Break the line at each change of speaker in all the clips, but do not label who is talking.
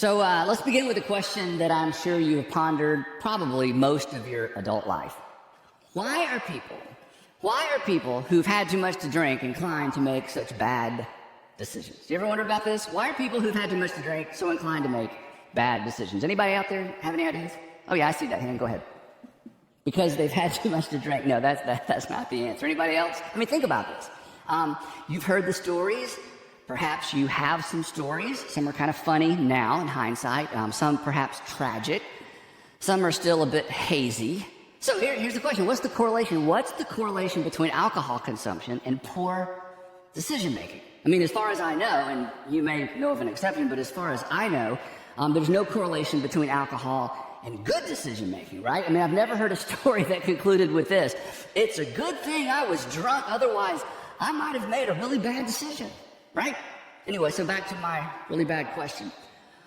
Let's begin with a question that I'm sure you have pondered probably most of your adult life. Why are people who've had too much to drink inclined to make such bad decisions? Do you ever wonder about this? Why are people who've had too much to drink so inclined to make bad decisions? Anybody out there have any ideas? Oh yeah, I see that hand. Go ahead. Because they've had too much to drink. No, that's not the answer. Anybody else? I mean, think about this. You've heard the stories. Perhaps you have some stories. Some are kind of funny now in hindsight. Some perhaps tragic. Some are still a bit hazy. So here's the question. What's the correlation? What's the correlation between alcohol consumption and poor decision making? I mean, as far as I know, and you may know of an exception, but as far as I know, there's no correlation between alcohol and good decision making, right? I mean, I've never heard a story that concluded with this. It's a good thing I was drunk, otherwise I might have made a really bad decision. Right? Anyway, so back to my really bad question.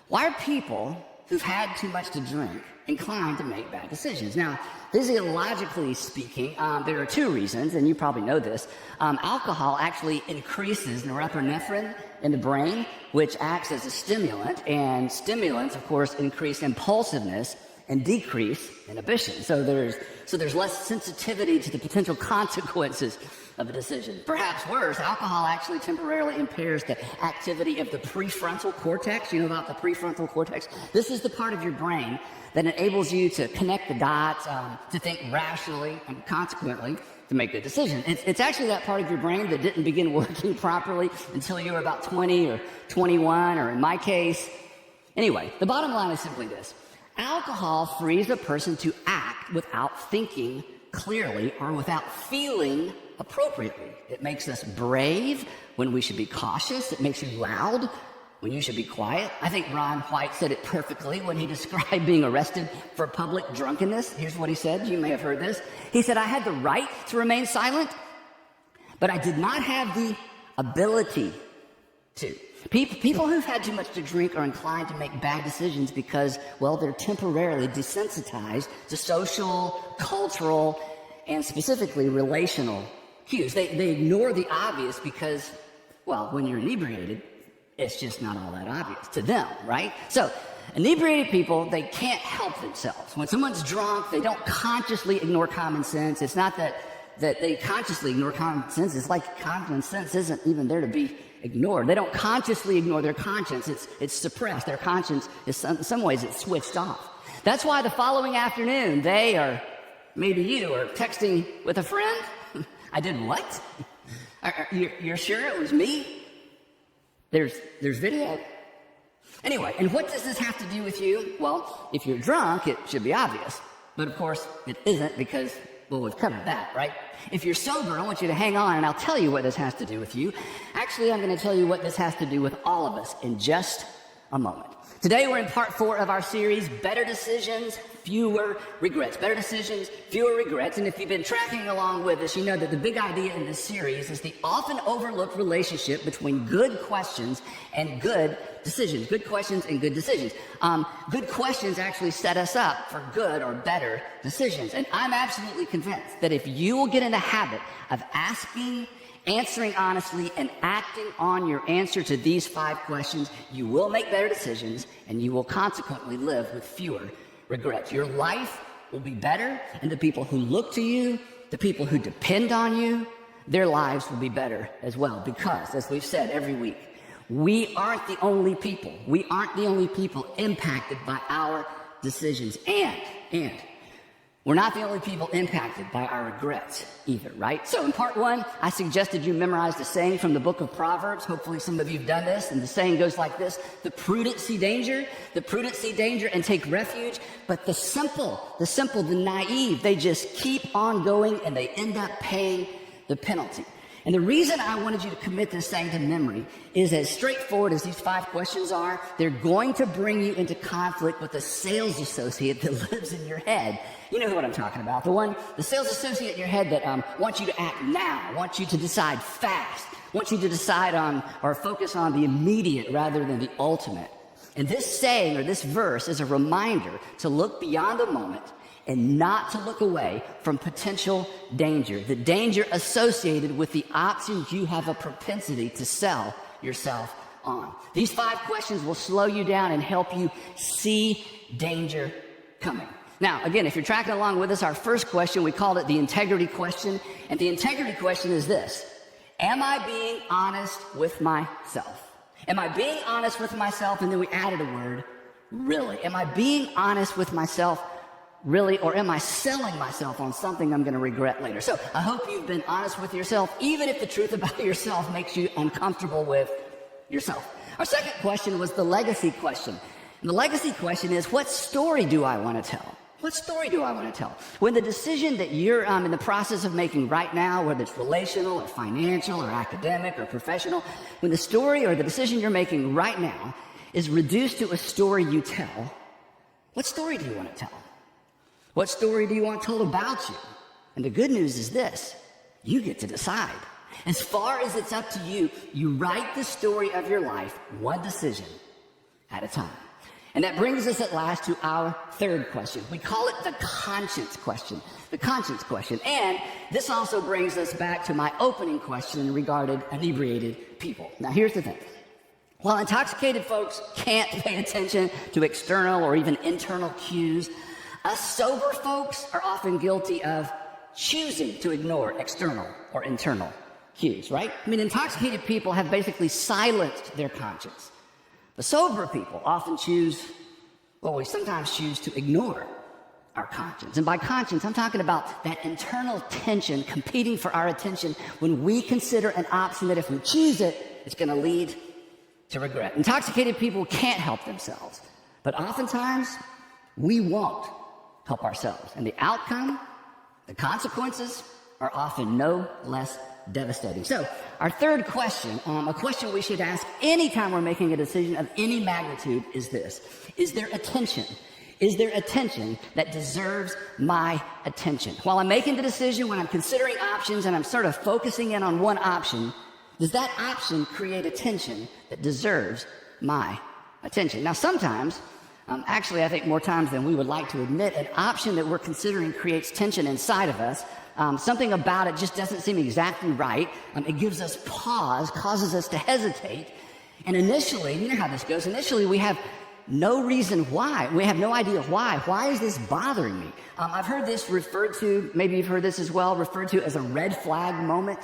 Why are people who've had too much to drink inclined to make bad decisions? Now, physiologically speaking, there are two reasons, and you probably know this. Alcohol actually increases norepinephrine in the brain, which acts as a stimulant, and stimulants, of course, increase impulsiveness and decrease inhibition. So there's less sensitivity to the potential consequences of a decision. Perhaps worse, alcohol actually temporarily impairs the activity of the prefrontal cortex. You know about the prefrontal cortex? This is the part of your brain that enables you to connect the dots, to think rationally, and consequently, to make good decisions. It's actually that part of your brain that didn't begin working properly until you were about 20 or 21, or in my case. Anyway, the bottom line is simply this. Alcohol frees a person to act without thinking clearly or without feeling appropriately. It makes us brave when we should be cautious. It makes you loud when you should be quiet. I think Ron White said it perfectly when he described being arrested for public drunkenness. Here's what he said. You may have heard this. He said, "I had the right to remain silent, but I did not have the ability to." People who've had too much to drink are inclined to make bad decisions because, well, they're temporarily desensitized to social, cultural, and specifically relational cues. They ignore the obvious because, well, when you're inebriated, it's just not all that obvious to them, right? So inebriated people, they can't help themselves. When someone's drunk, they don't consciously ignore common sense. It's not that they consciously ignore common sense. It's like common sense isn't even there to be ignored. They don't consciously ignore their conscience. It's suppressed. Their conscience is, in some ways, it's switched off. That's why the following afternoon, they, or maybe you, are texting with a friend. I did what? You're sure it was me? There's video. Anyway, and what does this have to do with you? Well, if you're drunk, it should be obvious. But of course, it isn't because, well, we've covered that, right? If you're sober, I want you to hang on and I'll tell you what this has to do with you. Actually, I'm going to tell you what this has to do with all of us in just a moment. Today, we're in part 4 of our series, Better Decisions, Fewer Regrets. Better decisions, fewer regrets. And if you've been tracking along with us, you know that the big idea in this series is the often overlooked relationship between good questions and good decisions. Good questions and good decisions. Good questions actually set us up for good or better decisions. And I'm absolutely convinced that if you will get in the habit of asking, answering honestly, and acting on your answer to these 5 questions, you will make better decisions and you will consequently live with fewer regrets. Your life will be better, and the people who look to you, the people who depend on you, their lives will be better as well. Because, as we've said every week, we aren't the only people. We aren't the only people impacted by our decisions. And we're not the only people impacted by our regrets either, right? So in part 1, I suggested you memorize the saying from the book of Proverbs. Hopefully some of you have done this. And the saying goes like this: the prudent see danger, and take refuge. But the simple, the naive, they just keep on going and they end up paying the penalty. And the reason I wanted you to commit this saying to memory is as straightforward as these 5 questions are, they're going to bring you into conflict with a sales associate that lives in your head. You know what I'm talking about. The sales associate in your head that wants you to act now, wants you to decide fast, wants you to decide on or focus on the immediate rather than the ultimate. And this saying or this verse is a reminder to look beyond the moment and not to look away from potential danger, the danger associated with the options you have a propensity to sell yourself on. These 5 questions will slow you down and help you see danger coming. Now, again, if you're tracking along with us, our first question, we called it the integrity question. And the integrity question is this: am I being honest with myself? Am I being honest with myself? And then we added a word, really. Am I being honest with myself, really? Or am I selling myself on something I'm going to regret later? So I hope you've been honest with yourself, even if the truth about yourself makes you uncomfortable with yourself. Our second question was the legacy question. And the legacy question is, what story do I want to tell? What story do I want to tell? When the decision that you're in the process of making right now, whether it's relational or financial or academic or professional, when the story or the decision you're making right now is reduced to a story you tell, what story do you want to tell? What story do you want told about you? And the good news is this: you get to decide. As far as it's up to you, you write the story of your life one decision at a time. And that brings us at last to our third question. We call it the conscience question. The conscience question. And this also brings us back to my opening question regarding inebriated people. Now, here's the thing. While intoxicated folks can't pay attention to external or even internal cues, us sober folks are often guilty of choosing to ignore external or internal cues, right? I mean, intoxicated people have basically silenced their conscience. The sober people often we sometimes choose to ignore our conscience. And by conscience, I'm talking about that internal tension competing for our attention when we consider an option that if we choose it, it's going to lead to regret. Intoxicated people can't help themselves, but oftentimes we won't help ourselves. And the outcome, the consequences, are often no less devastating. So our third question, a question we should ask anytime we're making a decision of any magnitude, is this: is there attention? Is there attention that deserves my attention? While I'm making the decision, when I'm considering options and I'm sort of focusing in on one option, does that option create attention that deserves my attention? Now, sometimes, actually I think more times than we would like to admit, an option that we're considering creates tension inside of us. Something about it just doesn't seem exactly right. It gives us pause, causes us to hesitate. And initially, you know how this goes, initially we have no reason why. We have no idea why. Why is this bothering me? I've heard this referred to, maybe you've heard this as well, referred to as a red flag moment.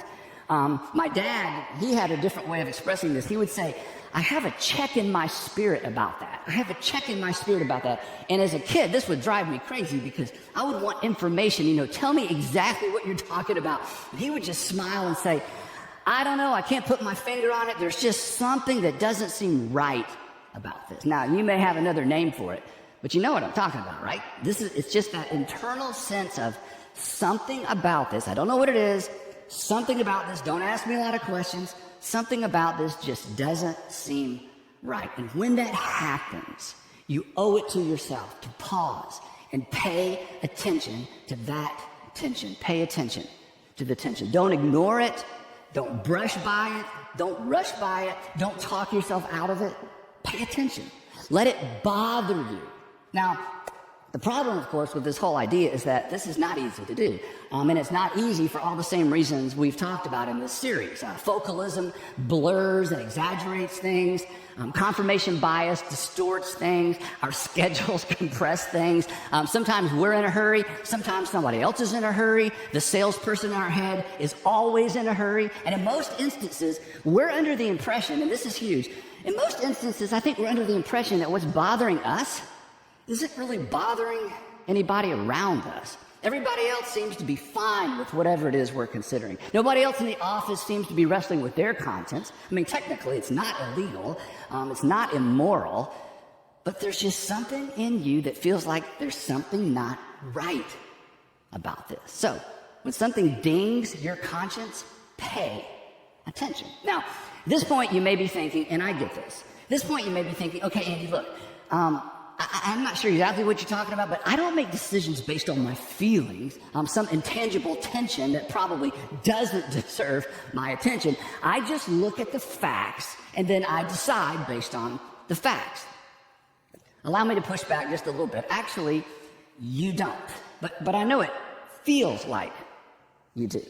My dad, he had a different way of expressing this. He would say, I have a check in my spirit about that. I have a check in my spirit about that. And as a kid, this would drive me crazy because I would want information, tell me exactly what you're talking about. And he would just smile and say, I don't know, I can't put my finger on it. There's just something that doesn't seem right about this. Now, you may have another name for it, but you know what I'm talking about, right? It's just that internal sense of something about this. I don't know what it is. Something about this. Don't ask me a lot of questions. Something about this just doesn't seem right. And when that happens, you owe it to yourself to pause and pay attention to that tension. Pay attention to the tension. Don't ignore it. Don't brush by it. Don't rush by it. Don't talk yourself out of it. Pay attention. Let it bother you. Now, the problem, of course, with this whole idea is that this is not easy to do. And it's not easy for all the same reasons we've talked about in this series. Focalism blurs and exaggerates things. Confirmation bias distorts things. Our schedules compress things. Sometimes we're in a hurry. Sometimes somebody else is in a hurry. The salesperson in our head is always in a hurry. And in most instances, we're under the impression, and this is huge, in most instances, I think we're under the impression that what's bothering us isn't really bothering anybody around us. Everybody else seems to be fine with whatever it is we're considering. Nobody else in the office seems to be wrestling with their conscience. I mean, technically, it's not illegal. It's not immoral. But there's just something in you that feels like there's something not right about this. So, when something dings your conscience, pay attention. Now, at this point, you may be thinking, and I get this. At this point, you may be thinking, okay, Andy, look, I'm not sure exactly what you're talking about, but I don't make decisions based on my feelings, some intangible tension that probably doesn't deserve my attention. I just look at the facts, and then I decide based on the facts. Allow me to push back just a little bit. Actually, you don't. But I know it feels like you do.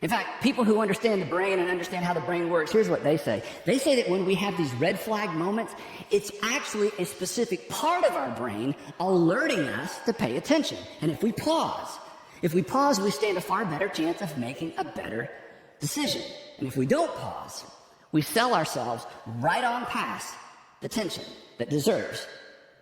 In fact, people who understand the brain and understand how the brain works, here's what they say. They say that when we have these red flag moments, it's actually a specific part of our brain alerting us to pay attention. And if we pause, we stand a far better chance of making a better decision. And if we don't pause, we sell ourselves right on past the tension that deserves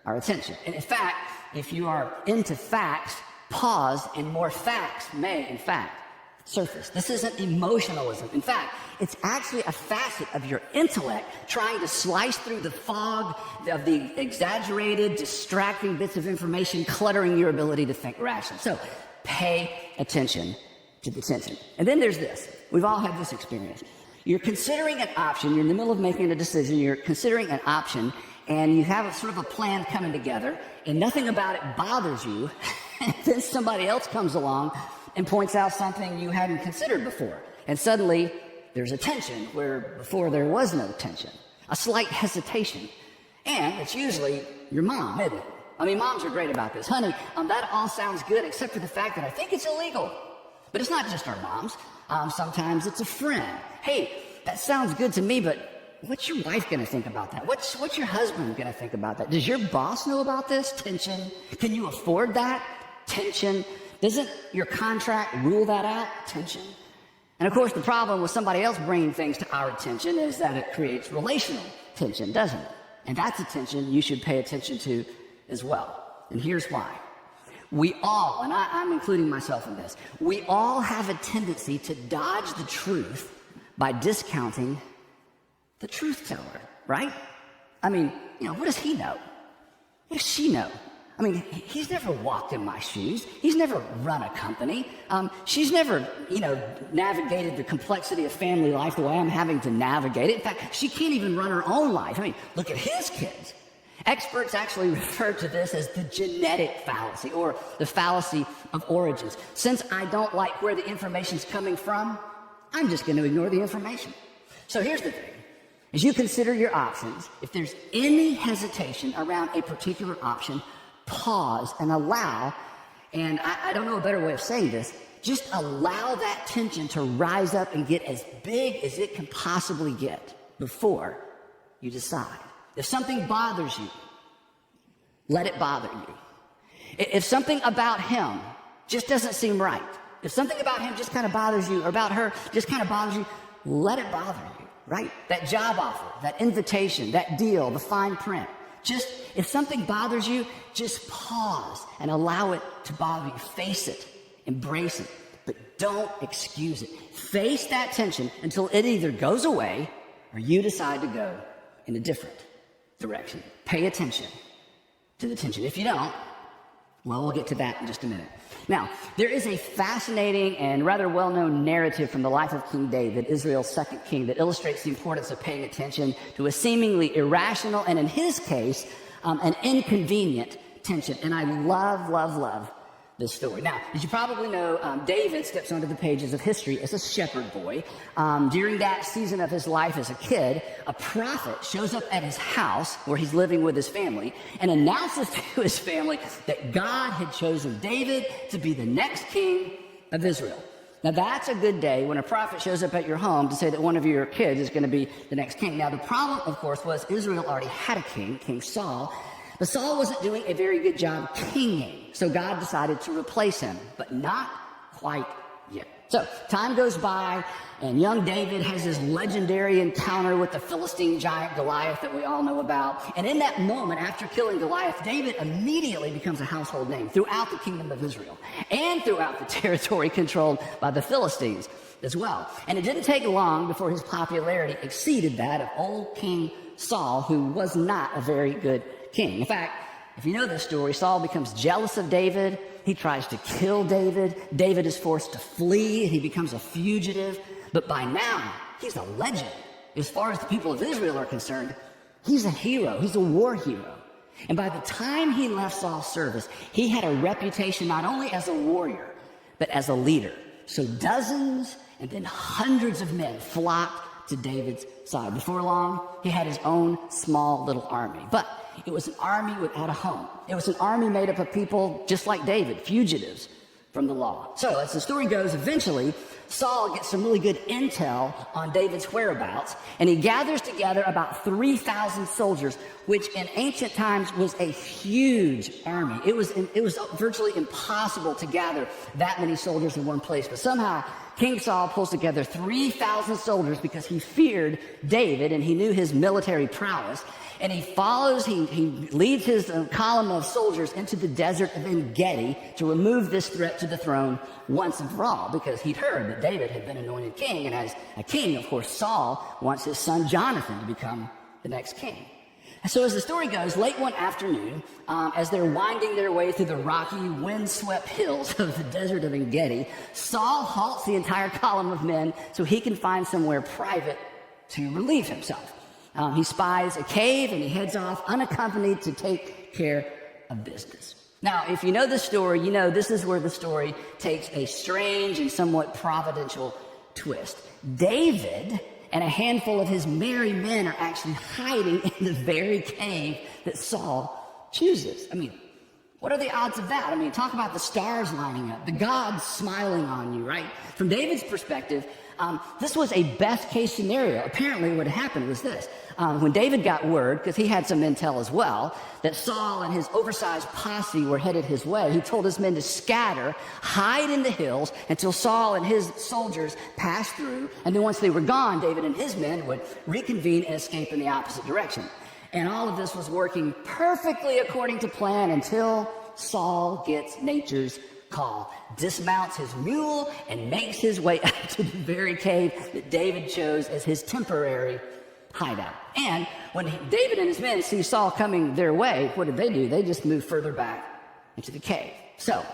our attention. And in fact, if you are into facts, pause and more facts may, in fact, surface. This isn't emotionalism. In fact, it's actually a facet of your intellect trying to slice through the fog of the exaggerated, distracting bits of information cluttering your ability to think rationally. So pay attention to the tension. And then there's this. We've all had this experience. You're considering an option. You're in the middle of making a decision. You're considering an option, and you have a sort of a plan coming together, and nothing about it bothers you. And then somebody else comes along and points out something you hadn't considered before. And suddenly, there's a tension where before there was no tension. A slight hesitation. And it's usually your mom, isn't it? I mean, moms are great about this. Honey, that all sounds good except for the fact that I think it's illegal. But it's not just our moms. Sometimes it's a friend. Hey, that sounds good to me, but what's your wife going to think about that? What's your husband going to think about that? Does your boss know about this? Tension. Can you afford that? Tension. Doesn't your contract rule that out? Tension. And of course, the problem with somebody else bringing things to our attention is that it creates relational tension, doesn't it? And that's a tension you should pay attention to as well. And here's why. We all, and I'm including myself in this, we all have a tendency to dodge the truth by discounting the truth teller, right? I mean, what does he know? What does she know? I mean, he's never walked in my shoes. He's never run a company. She's never, navigated the complexity of family life the way I'm having to navigate it. In fact, she can't even run her own life. I mean, look at his kids. Experts actually refer to this as the genetic fallacy, or the fallacy of origins. Since I don't like where the information's coming from, I'm just going to ignore the information. So here's the thing. As you consider your options, if there's any hesitation around a particular option, pause and allow, and I don't know a better way of saying this, just allow that tension to rise up and get as big as it can possibly get before you decide. If something bothers you, let it bother you. If something about him just doesn't seem right, if something about him just kind of bothers you, or about her just kind of bothers you, let it bother you, right? That job offer, that invitation, that deal, the fine print. Just, if something bothers you, just pause and allow it to bother you. Face it, embrace it, but don't excuse it. Face that tension until it either goes away or you decide to go in a different direction. Pay attention to the tension. If you don't, well, we'll get to that in just a minute. Now, there is a fascinating and rather well-known narrative from the life of King David, Israel's second king, that illustrates the importance of paying attention to a seemingly irrational and, in his case, an inconvenient tension. And I love this story. Now, as you probably know, David steps onto the pages of history as a shepherd boy. During that season of his life as a kid, a prophet shows up at his house where he's living with his family and announces to his family that God had chosen David to be the next king of Israel. Now, that's a good day when a prophet shows up at your home to say that one of your kids is going to be the next king. Now, the problem, of course, was Israel already had a king, King Saul. But Saul wasn't doing a very good job kinging, so God decided to replace him, but not quite yet. So time goes by, and young David has this legendary encounter with the Philistine giant Goliath that we all know about. And in that moment, after killing Goliath, David immediately becomes a household name throughout the kingdom of Israel and throughout the territory controlled by the Philistines as well. And it didn't take long before his popularity exceeded that of old King Saul, who was not a very good king. In fact, if you know this story, Saul becomes jealous of David. He tries to kill David. David is forced to flee. He becomes a fugitive. But by now, he's a legend. As far as the people of Israel are concerned, he's a hero. He's a war hero. And by the time he left Saul's service, he had a reputation not only as a warrior, but as a leader. So dozens and then hundreds of men flocked to David's side. Before long, he had his own small little army. But it was an army without a home. It was an army made up of people just like David, fugitives from the law. So as the story goes, eventually Saul gets some really good intel on David's whereabouts, and he gathers together about 3,000 soldiers, which in ancient times was a huge army. It was virtually impossible to gather that many soldiers in one place, but somehow King Saul pulls together 3,000 soldiers because he feared David and he knew his military prowess. And he leads his column of soldiers into the desert of En-Gedi to remove this threat to the throne once and for all, because he'd heard that David had been anointed king. And as a king, of course, Saul wants his son Jonathan to become the next king. And so as the story goes, late one afternoon, as they're winding their way through the rocky, windswept hills of the desert of En-Gedi, Saul halts the entire column of men so he can find somewhere private to relieve himself. He spies a cave and he heads off unaccompanied to take care of business. Now, if you know the story, you know this is where the story takes a strange and somewhat providential twist. David and a handful of his merry men are actually hiding in the very cave that Saul chooses. I mean, what are the odds of that? I mean, talk about the stars lining up, the gods smiling on you, right? From David's perspective, this was a best case scenario. Apparently what happened was this. When David got word, because he had some intel as well, that Saul and his oversized posse were headed his way, he told his men to scatter, hide in the hills until Saul and his soldiers passed through. And then once they were gone, David and his men would reconvene and escape in the opposite direction. And all of this was working perfectly according to plan until Saul gets nature's call, dismounts his mule, and makes his way up to the very cave that David chose as his temporary hideout. And when David and his men see Saul coming their way, what do? They just move further back into the cave. So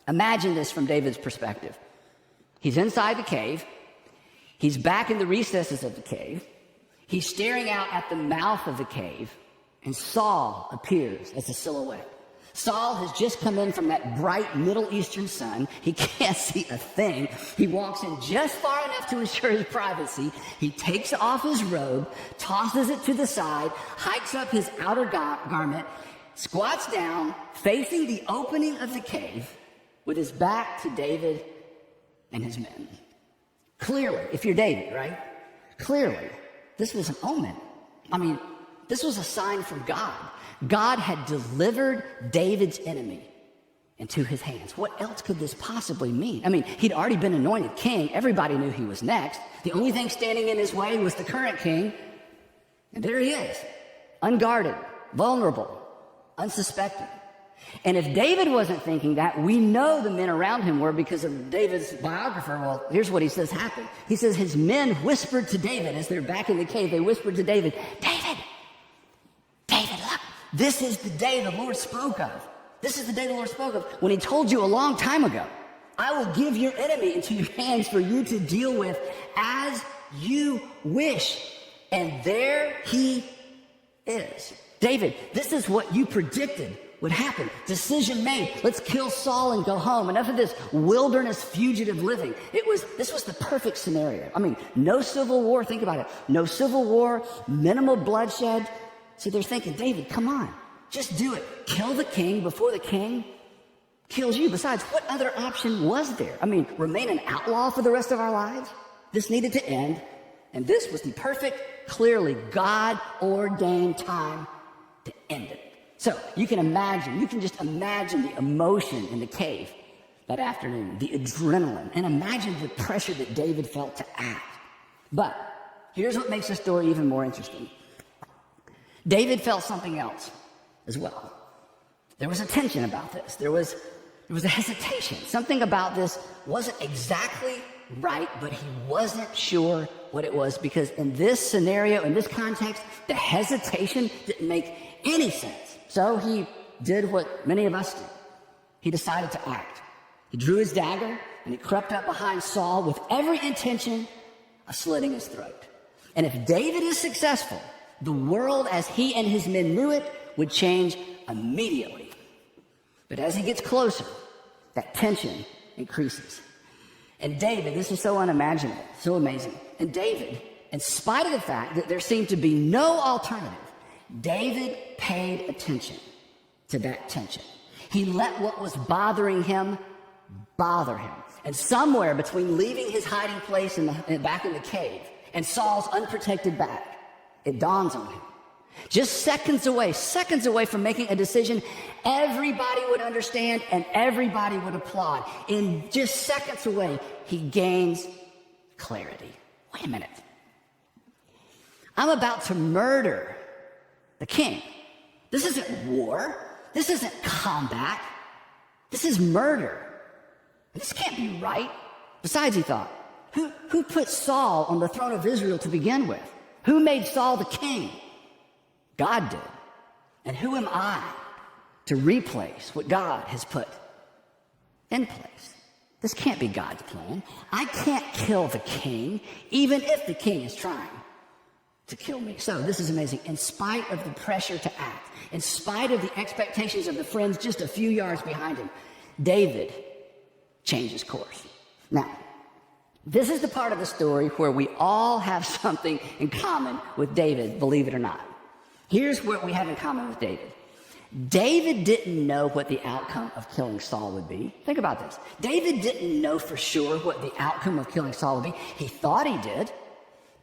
imagine this from David's perspective. He's inside the cave. He's back in the recesses of the cave. He's staring out at the mouth of the cave, and Saul appears as a silhouette. Saul has just come in from that bright Middle Eastern sun. He can't see a thing. He walks in just far enough to ensure his privacy. He takes off his robe, tosses it to the side, hikes up his outer garment, squats down, facing the opening of the cave with his back to David and his men. Clearly, if you're David, right? Clearly, this was an omen. I mean, this was a sign from God. God had delivered David's enemy into his hands. What else could this possibly mean? I mean, he'd already been anointed king. Everybody knew he was next. The only thing standing in his way was the current king. And there he is, unguarded, vulnerable, unsuspecting. And if David wasn't thinking that, we know the men around him were, because of David's biographer. Well, here's what he says happened. He says his men whispered to David as they're back in the cave. They whispered to David, David, look, this is the day the Lord spoke of. This is the day the Lord spoke of when he told you a long time ago, I will give your enemy into your hands for you to deal with as you wish. And there he is. David, this is what you predicted would happen. Decision made. Let's kill Saul and go home. Enough of this wilderness fugitive living. This was the perfect scenario. I mean, no civil war. Think about it. No civil war, minimal bloodshed. So they're thinking, David, come on, just do it. Kill the king before the king kills you. Besides, what other option was there? I mean, remain an outlaw for the rest of our lives? This needed to end. And this was the perfect, clearly God-ordained time to end it. So you can just imagine the emotion in the cave that afternoon, the adrenaline, and imagine the pressure that David felt to act. But here's what makes the story even more interesting. David felt something else as well. There was a tension about this. There was a hesitation. Something about this wasn't exactly right, but he wasn't sure what it was, because in this scenario, in this context, the hesitation didn't make any sense. So he did what many of us do. He decided to act. He drew his dagger and he crept up behind Saul with every intention of slitting his throat. And if David is successful, the world as he and his men knew it would change immediately. But as he gets closer, that tension increases. And David, this is so unimaginable, so amazing. And David, in spite of the fact that there seemed to be no alternative, David paid attention to that tension. He let what was bothering him bother him. And somewhere between leaving his hiding place back in the cave and Saul's unprotected back, it dawns on him. Just seconds away from making a decision everybody would understand and everybody would applaud. In just seconds away, he gains clarity. Wait a minute. I'm about to murder the king. This isn't war. This isn't combat. This is murder. This can't be right. Besides, he thought, who put Saul on the throne of Israel to begin with? Who made Saul the king? God did. And who am I to replace what God has put in place? This can't be God's plan. I can't kill the king, even if the king is trying to kill me. So this is amazing. In spite of the pressure to act, in spite of the expectations of the friends just a few yards behind him, David changes course. Now, this is the part of the story where we all have something in common with David, believe it or not. Here's what we have in common with David. David didn't know what the outcome of killing Saul would be. Think about this. David didn't know for sure what the outcome of killing Saul would be. He thought he did,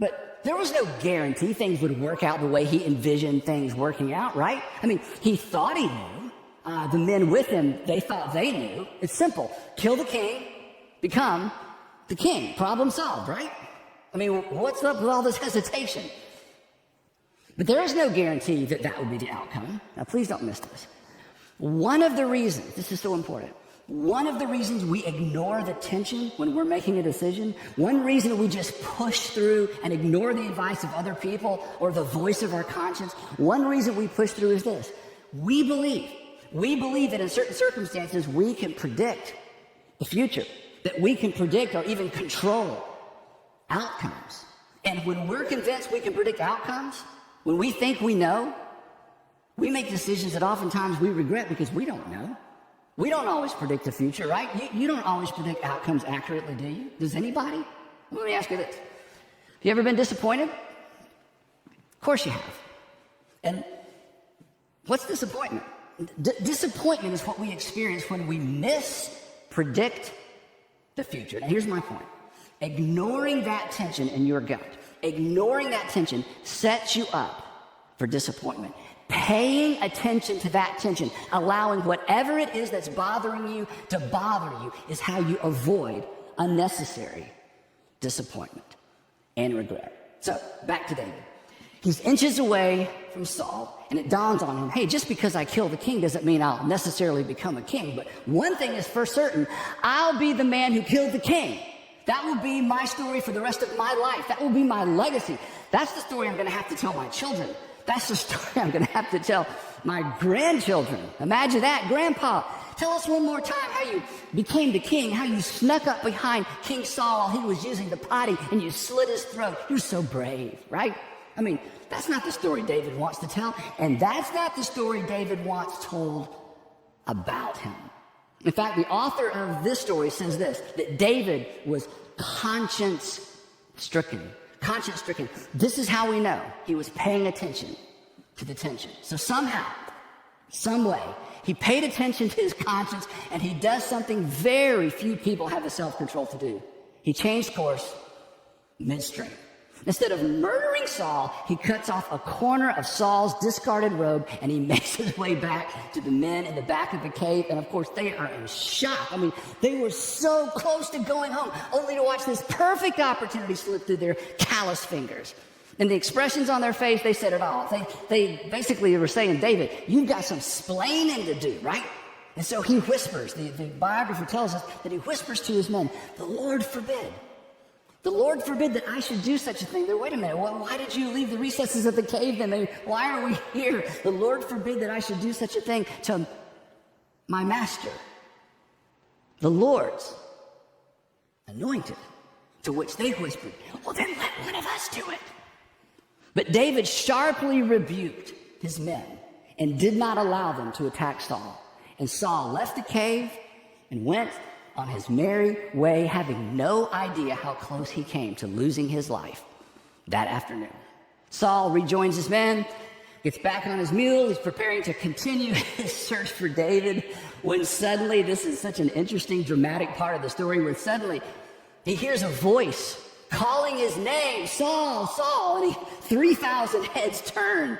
but there was no guarantee things would work out the way he envisioned things working out, right? I mean, he thought he knew. The men with him, they thought they knew. It's simple. Kill the king, become the king. Problem solved, right? I mean, what's up with all this hesitation? But there is no guarantee that that would be the outcome. Now, please don't miss this. One of the reasons, this is so important, one of the reasons we ignore the tension when we're making a decision, one reason we just push through and ignore the advice of other people or the voice of our conscience, one reason we push through is this. We believe that in certain circumstances we can predict the future, that we can predict or even control outcomes. And when we're convinced we can predict outcomes, when we think we know, we make decisions that oftentimes we regret because we don't know. We don't always predict the future, right? You don't always predict outcomes accurately, do you? Does anybody? Let me ask you this. Have you ever been disappointed? Of course you have. And what's disappointment? Disappointment is what we experience when we mispredict the future. Now, here's my point. Ignoring that tension in your gut, ignoring that tension sets you up for disappointment. Paying attention to that tension, allowing whatever it is that's bothering you to bother you, is how you avoid unnecessary disappointment and regret. So, back to David. He's inches away from Saul, and it dawns on him, hey, just because I kill the king doesn't mean I'll necessarily become a king. But one thing is for certain, I'll be the man who killed the king. That will be my story for the rest of my life. That will be my legacy. That's the story I'm going to have to tell my children. That's the story I'm going to have to tell my grandchildren. Imagine that. Grandpa, tell us one more time how you became the king, how you snuck up behind King Saul while he was using the potty and you slit his throat. You're so brave, right? I mean, that's not the story David wants to tell, and that's not the story David wants told about him. In fact, the author of this story says this, that David was conscience-stricken. Conscience-stricken. This is how we know he was paying attention to the tension. So somehow, some way, he paid attention to his conscience, and he does something very few people have the self-control to do. He changed course midstream. Instead of murdering Saul, he cuts off a corner of Saul's discarded robe, and he makes his way back to the men in the back of the cave. And of course, they are in shock. I mean, they were so close to going home, only to watch this perfect opportunity slip through their callous fingers. And the expressions on their face, they said it all. They basically were saying, David, you've got some splaining to do, right? And so he whispers. The biographer tells us that he whispers to his men, the Lord forbid. The Lord forbid that I should do such a thing. Wait a minute. Why did you leave the recesses of the cave then? Why are we here? The Lord forbid that I should do such a thing to my master, the Lord's anointed, to which they whispered, well, then let one of us do it. But David sharply rebuked his men and did not allow them to attack Saul. And Saul left the cave and went on his merry way, having no idea how close he came to losing his life that afternoon. Saul rejoins his men, gets back on his mule. He's preparing to continue his search for David when suddenly, this is such an interesting, dramatic part of the story, when suddenly he hears a voice calling his name, Saul, Saul, and 3,000 heads turn.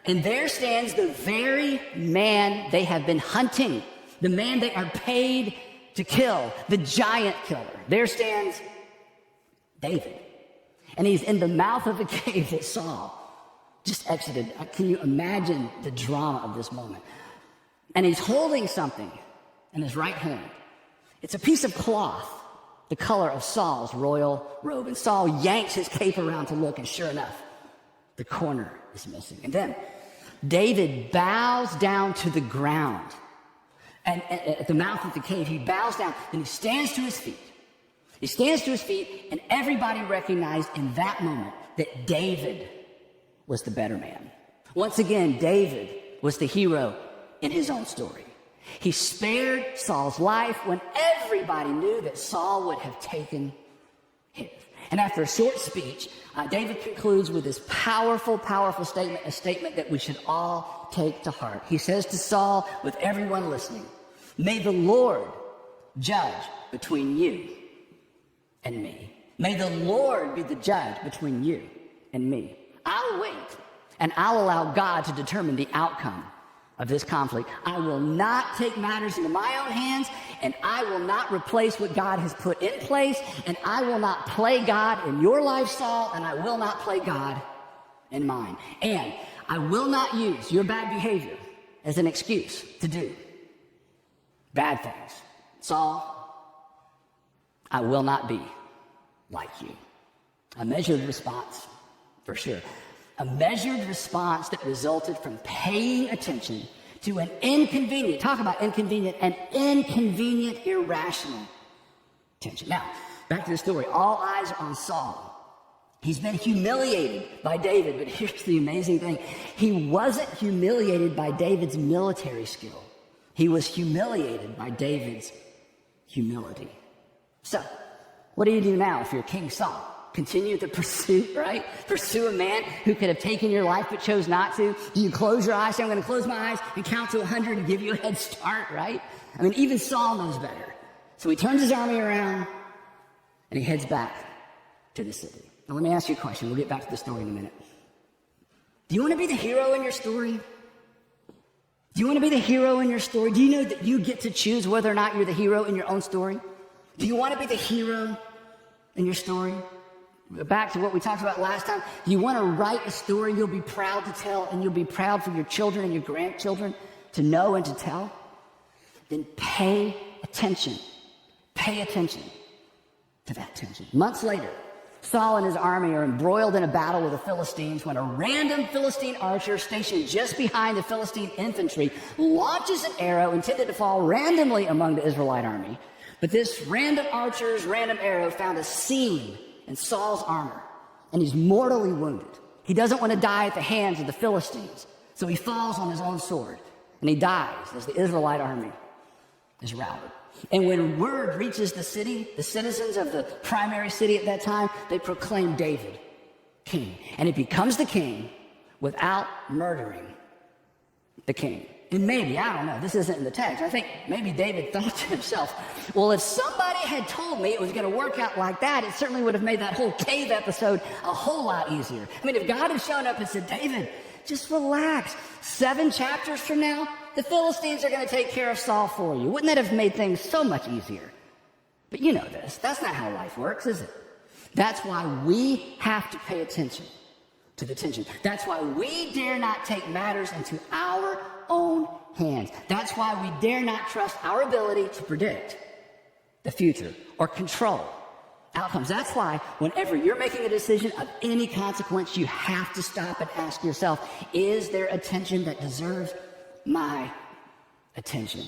And there stands the very man they have been hunting, the man they are paid to kill, the giant killer. There stands David. And he's in the mouth of the cave that Saul just exited. Can you imagine the drama of this moment? And he's holding something in his right hand. It's a piece of cloth, the color of Saul's royal robe. And Saul yanks his cape around to look, and sure enough, the corner is missing. And then David bows down to the ground. And at the mouth of the cave, he bows down, then he stands to his feet. He stands to his feet, and everybody recognized in that moment that David was the better man. Once again, David was the hero in his own story. He spared Saul's life when everybody knew that Saul would have taken his. And after a short speech, David concludes with this powerful, powerful statement, a statement that we should all take to heart. He says to Saul, with everyone listening, "May the Lord judge between you and me. May the Lord be the judge between you and me. I'll wait, and I'll allow God to determine the outcome of this conflict. I will not take matters into my own hands, and I will not replace what God has put in place, and I will not play God in your life, Saul, and I will not play God in mine. And I will not use your bad behavior as an excuse to do bad things. Saul, I will not be like you." A measured response, for sure. A measured response that resulted from paying attention to an inconvenient, talk about inconvenient, an inconvenient, irrational attention. Now, back to the story. All eyes are on Saul. He's been humiliated by David, but here's the amazing thing. He wasn't humiliated by David's military skill. He was humiliated by David's humility. So, what do you do now if you're King Saul? Continue the pursuit, right? Pursue a man who could have taken your life but chose not to. Do you close your eyes, say, "I'm going to close my eyes and count to 100 and give you a head start," right? I mean, even Saul knows better. So he turns his army around and he heads back to the city. Now let me ask you a question. We'll get back to the story in a minute. Do you want to be the hero in your story? Do you want to be the hero in your story? Do you know that you get to choose whether or not you're the hero in your own story? Do you want to be the hero in your story? Back to what we talked about last time. Do you want to write a story you'll be proud to tell, and you'll be proud for your children and your grandchildren to know and to tell? Then pay attention. Pay attention to that tension. Months later, Saul and his army are embroiled in a battle with the Philistines when a random Philistine archer stationed just behind the Philistine infantry launches an arrow intended to fall randomly among the Israelite army. But this random archer's random arrow found a seam in Saul's armor, and he's mortally wounded. He doesn't want to die at the hands of the Philistines, so he falls on his own sword, and he dies as the Israelite army is routed. And when word reaches the city, the citizens of the primary city at that time, they proclaim David king. And he becomes the king without murdering the king. And maybe, I don't know, this isn't in the text. I think maybe David thought to himself, well, if somebody had told me it was going to work out like that, it certainly would have made that whole cave episode a whole lot easier. I mean, if God had shown up and said, David, just relax. 7 chapters from now, the Philistines are going to take care of Saul for you. Wouldn't that have made things so much easier? But you know this. That's not how life works, is it? That's why we have to pay attention to the tension. That's why we dare not take matters into our own hands. That's why we dare not trust our ability to predict the future or control outcomes. That's why whenever you're making a decision of any consequence, you have to stop and ask yourself, is there attention that deserves my attention?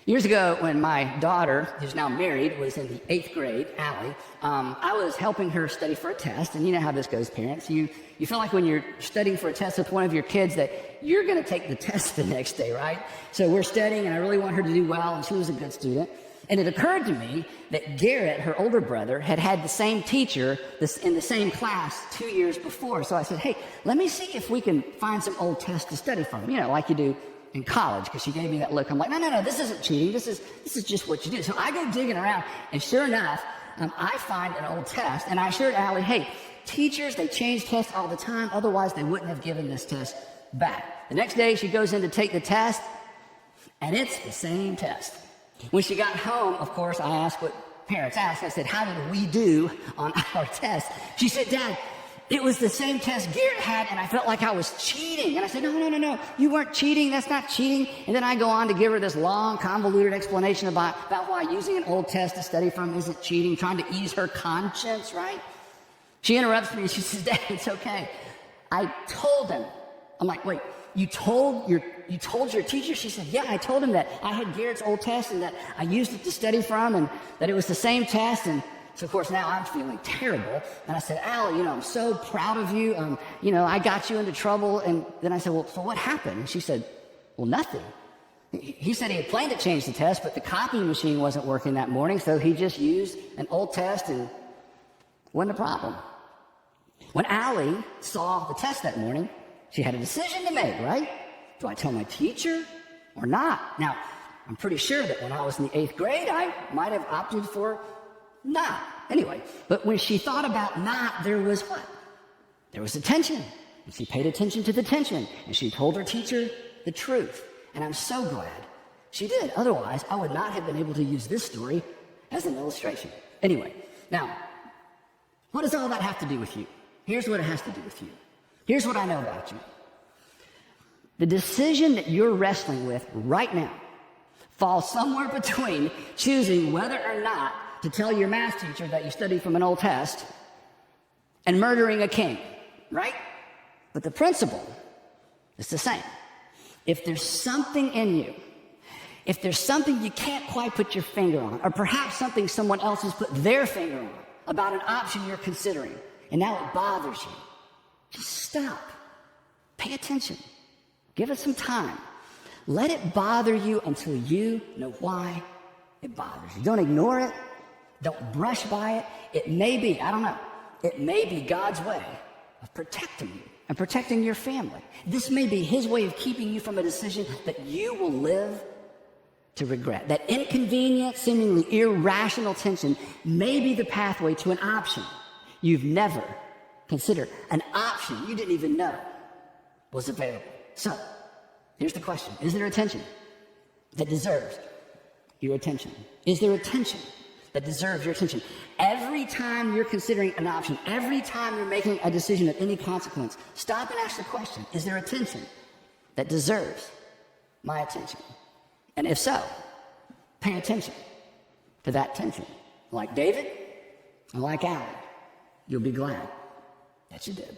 Years ago, when my daughter, who's now married, was in the 8th grade, Allie, I was helping her study for a test. And you know how this goes, parents. You feel like when you're studying for a test with one of your kids that you're going to take the test the next day, right? So we're studying, and I really want her to do well, and she was a good student. And it occurred to me that Garrett, her older brother, had the same teacher in the same class 2 years before. So I said, hey, let me see if we can find some old tests to study from, like you do in college, because she gave me that look. I'm like, no, this isn't cheating. This is just what you do. So I go digging around, and sure enough, I find an old test, and I assured Allie, hey, teachers, they change tests all the time. Otherwise, they wouldn't have given this test back. The next day, she goes in to take the test, and it's the same test. When she got home, of course, I asked what parents ask. I said, how did we do on our test? She said, Dad, it was the same test Garrett had, and I felt like I was cheating. And I said, no, you weren't cheating. That's not cheating. And then I go on to give her this long, convoluted explanation about why using an old test to study from isn't cheating, trying to ease her conscience, right? She interrupts me, and she says, Dad, it's okay. I told him. I'm like, wait, you told your teacher? She said, yeah, I told him that I had Garrett's old test and that I used it to study from and that it was the same test. And so, of course, now I'm feeling terrible. And I said, Allie, I'm so proud of you. I got you into trouble. And then I said, well, so what happened? And she said, well, nothing. He said he had planned to change the test, but the copying machine wasn't working that morning. So he just used an old test and wasn't a problem. When Allie saw the test that morning, she had a decision to make, right? Do I tell my teacher or not? Now, I'm pretty sure that when I was in the 8th grade, I might have opted for not. Anyway, but when she thought about not, there was what? There was the tension. And she paid attention to the tension, and she told her teacher the truth. And I'm so glad she did. Otherwise, I would not have been able to use this story as an illustration. Anyway, now, what does all that have to do with you? Here's what it has to do with you. Here's what I know about you. The decision that you're wrestling with right now falls somewhere between choosing whether or not to tell your math teacher that you studied from an old test and murdering a king, right? But the principle is the same. If there's something in you, if there's something you can't quite put your finger on, or perhaps something someone else has put their finger on about an option you're considering, and now it bothers you, just stop. Pay attention. Give it some time. Let it bother you until you know why it bothers you. Don't ignore it. Don't brush by it. It may be, it may be God's way of protecting you and protecting your family. This may be His way of keeping you from a decision that you will live to regret. That inconvenient, seemingly irrational tension may be the pathway to an option you've never considered, an option you didn't even know was available. So, here's the question. Is there a tension that deserves your attention? Is there a tension that deserves your attention? Every time you're considering an option, every time you're making a decision of any consequence, stop and ask the question, is there a tension that deserves my attention? And if so, pay attention to that tension. Like David and like Allie, you'll be glad that you did.